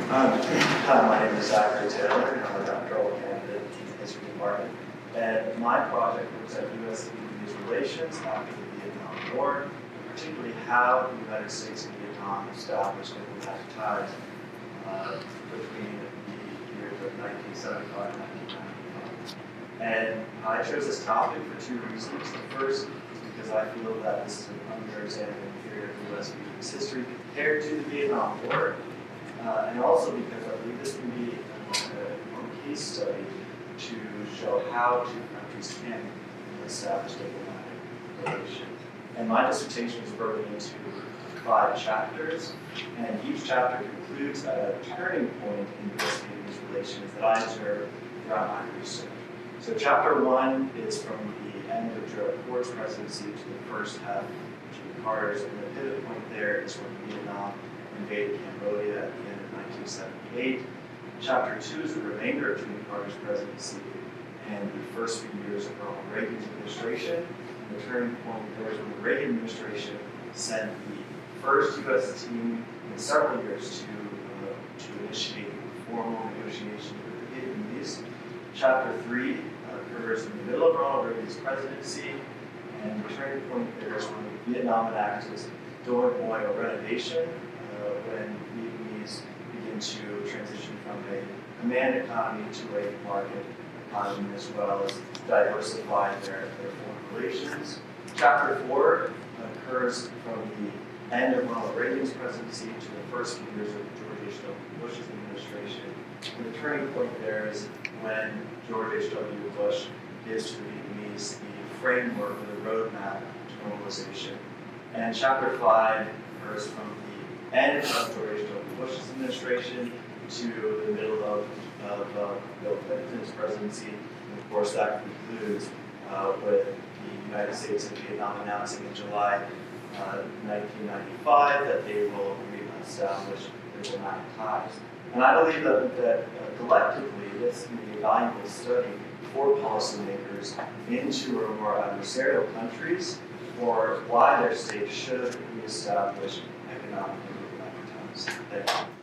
Hi, my name is Zachary Taylor, and I'm a doctoral candidate in the History Department. And my project looks at U.S.-Vietnamese relations after the Vietnam War, particularly how the United States and Vietnam established diplomatic ties between the years of 1975 and 1995. And I chose this topic for two reasons. The first is because I feel that this is an underexamined period of U.S.-Vietnamese history compared to the Vietnam War. And also because I believe this can be a case study to show how two countries can establish diplomatic relations. And my dissertation is broken into 5 chapters, and each chapter concludes at a turning point in U.S.-Vietnamese relations that I observed throughout my research. So chapter 1 is from the end of Gerald Ford's presidency to the first half of Jimmy Carter's, and the pivot point there is when Vietnam invaded Cambodia at the end of 1978. Chapter 2 is the remainder of Jimmy Carter's presidency and the first few years of Ronald Reagan's administration. And the turning point there is when the Reagan administration sent the first U.S. team in several years to initiate formal negotiations with the Vietnamese. Chapter 3 occurs in the middle of Ronald Reagan's presidency, and the turning point there is when Vietnam enacted Doi Moi renovation, when Vietnamese begin to transition from a command economy to a market economy, as well as diversify their foreign relations. Chapter 4 occurs from the end of Ronald Reagan's presidency to the first few years of George H.W. Bush's administration. And the turning point there is when George H.W. Bush gives to the Vietnamese the framework or the roadmap to normalization. And chapter 5 occurs from the end of George H.W. Bush's administration to the middle of Bill Clinton's presidency. And of course, that concludes with the United States and Vietnam announcing in July 1995 that they will reestablish diplomatic ties. And I believe that collectively, this can be a valuable study for policymakers in two or more adversarial countries for why their state should reestablish economic and diplomatic ties. Thank you.